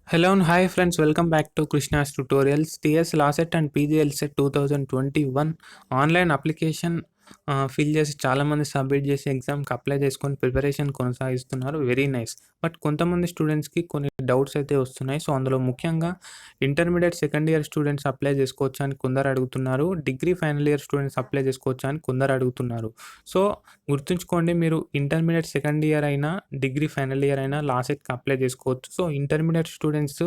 Hello and hi friends, welcome back to Krishna's tutorials. TS LAWCET and PG LSET 2021 online application fill చేసి చాలామంది submit చేసి ఎగ్జామ్కి apply చేసుకొని preparation కొనసాగిస్తున్నారు. Very nice. But కొంతమంది స్టూడెంట్స్కి కొన్ని డౌట్స్ అయితే వస్తున్నాయి. సో అందులో ముఖ్యంగా intermediate second year students apply చేసుకోవచ్చా అని కొందరు అడుగుతున్నారు. Degree final year students apply చేసుకోవచ్చా అని కొందరు అడుగుతున్నారు. సో గుర్తుంచుకోండి, మీరు ఇంటర్మీడియట్ సెకండ్ ఇయర్ అయినా డిగ్రీ ఫైనల్ ఇయర్ అయినా లాసెట్కి అప్లై చేసుకోవచ్చు. So intermediate students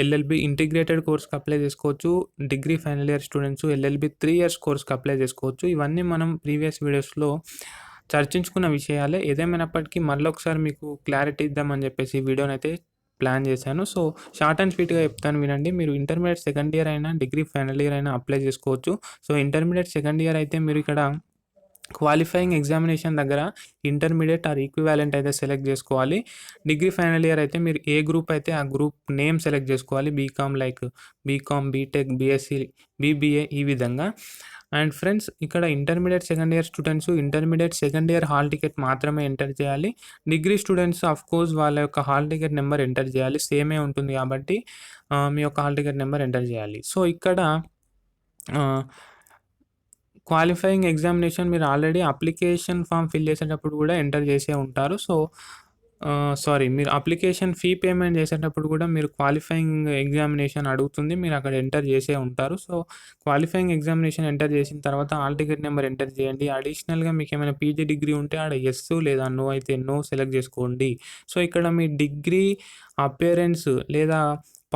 LLB integrated కోర్స్కి అప్లై చేసుకోవచ్చు. Degree final year students LLB 3 years కోర్స్కి అప్లై చేసుకోవచ్చు. ఇవన్నీ మనం ప్రీవియస్ వీడియోస్లో చర్చించుకున్న విషయాలే. ఏదేమైనప్పటికీ మళ్ళొకసారి మీకు క్లారిటీ ఇద్దామని చెప్పేసి ఈ వీడియోని అయితే ప్లాన్ చేశాను. సో షార్ట్ అండ్ స్వీట్గా చెప్తాను వినండి. మీరు ఇంటర్మీడియట్ సెకండ్ ఇయర్ అయినా డిగ్రీ ఫైనల్ ఇయర్ అయినా అప్లై చేసుకోవచ్చు. సో ఇంటర్మీడియట్ సెకండ్ ఇయర్ అయితే మీరు ఇక్కడ క్వాలిఫైయింగ్ ఎగ్జామినేషన్ దగ్గర ఇంటర్మీడియట్ ఆర్ ఈక్వివాలెంట్ అయితే సెలెక్ట్ చేసుకోవాలి. డిగ్రీ ఫైనల్ ఇయర్ అయితే మీరు ఏ గ్రూప్ అయితే ఆ గ్రూప్ నేమ్ సెలెక్ట్ చేసుకోవాలి. BCom like BCom, BTech, BSc, BBA ఈ విధంగా. అండ్ ఫ్రెండ్స్, ఇక్కడ intermediate second year students intermediate second year hall ticket మాత్రమే ఎంటర్ చేయాలి. డిగ్రీ స్టూడెంట్స్ కోర్స్ వాళ్ళ యొక్క హాల్ టికెట్ నెంబర్ ఎంటర్ చేయాలి. సేమే ఉంటుంది కాబట్టి మీ యొక్క హాల్ టికెట్ నెంబర్ ఎంటర్ చేయాలి. సో ఇక్కడ క్వాలిఫైయింగ్ ఎగ్జామినేషన్ మీరు ఆల్రెడీ అప్లికేషన్ ఫామ్ ఫిల్ చేసేటప్పుడు కూడా ఎంటర్ చేసే ఉంటారు. సో మీరు అప్లికేషన్ ఫీ పేమెంట్ చేసేటప్పుడు కూడా మీరు క్వాలిఫైయింగ్ ఎగ్జామినేషన్ అడుగుతుంది. మీరు అక్కడ ఎంటర్ చేసే ఉంటారు. సో క్వాలిఫైయింగ్ ఎగ్జామినేషన్ ఎంటర్ చేసిన తర్వాత హాల్ టికెట్ నెంబర్ ఎంటర్ చేయండి. అడిషనల్గా మీకు ఏమైనా పీజీ డిగ్రీ ఉంటే ఆడ ఎస్ లేదా నో అయితే నో సెలెక్ట్ చేసుకోండి. సో ఇక్కడ మీ డిగ్రీ అపియరెన్స్ లేదా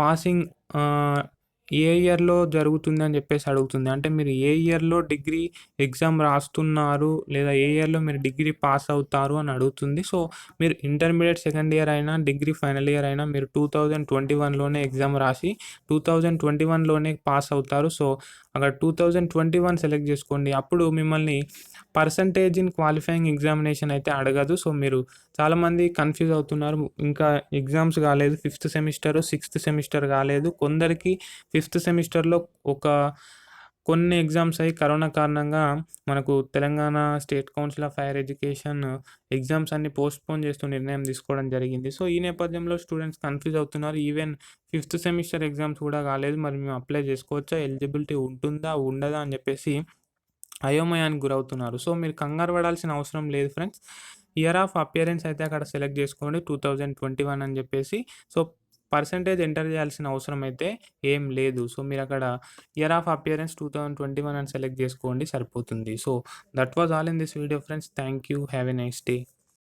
పాసింగ్ ఏ ఇయర్‌లో జరుగుతుందని చెప్పేసి అడుగుతుంది. అంటే మీరు ఏ ఇయర్‌లో డిగ్రీ ఎగ్జామ్ రాస్తున్నారు లేదా ఏ ఇయర్‌లో మీరు డిగ్రీ పాస్ అవుతారు అని అడుగుతుంది. సో మీరు ఇంటర్మీడియట్ సెకండ్ ఇయర్ అయినా డిగ్రీ ఫైనల్ ఇయర్ అయినా మీరు 2021లోనే ఎగ్జామ్ రాసి 2021లోనే పాస్ అవుతారు. సో అక్కడ 2021 సెలెక్ట్ చేసుకోండి. అప్పుడు మిమ్మల్ని పర్సంటేజ్ ఇన్ క్వాలిఫైయింగ్ ఎగ్జామినేషన్ అయితే అడగదు. సో మీరు చాలామంది కన్‌ఫ్యూజ్ అవుతున్నారు. ఇంకా ఎగ్జామ్స్ కాలేదు. 5th సెమిస్టర్, 6th సెమిస్టర్ కాలేదు. కొందరికి 5th సెమిస్టర్‌లో కొన్ని ఎగ్జామ్స్ అయ్యి కరోనా కారణంగా మనకు Telangana state council of higher education exams అన్ని పోస్ట్‌పోన్ చేస్తూ నిర్ణయం తీసుకోవడం జరిగింది. సో ఈ నేపథ్యంలో స్టూడెంట్స్ కన్‌ఫ్యూజ్ అవుతున్నారు. ఈవెన్ 5th సెమిస్టర్ ఎగ్జామ్స్ కూడా కాలేదు. మరి మేము అప్లై చేసుకోవచ్చా? ఎలిజిబిలిటీ ఉంటుందా? ఉండదా? అని చెప్పేసి అయోమయానికి గురవుతున్నారు. సో మీరు కంగారు పడాల్సిన అవసరం లేదు ఫ్రెండ్స్. ఇయర్ ఆఫ్ అపియరెన్స్ అయితే అక్కడ సెలెక్ట్ చేసుకోండి 2021 అని చెప్పేసి. సో పర్సంటేజ్ ఎంటర్ చేయాల్సిన అవసరం అయితే ఏం లేదు. సో మీరు అక్కడ ఇయర్ ఆఫ్ అపియరెన్స్ 2021 అని సెలెక్ట్ చేసుకోండి, సరిపోతుంది. So that was all in this video friends. Thank you. Have a nice day.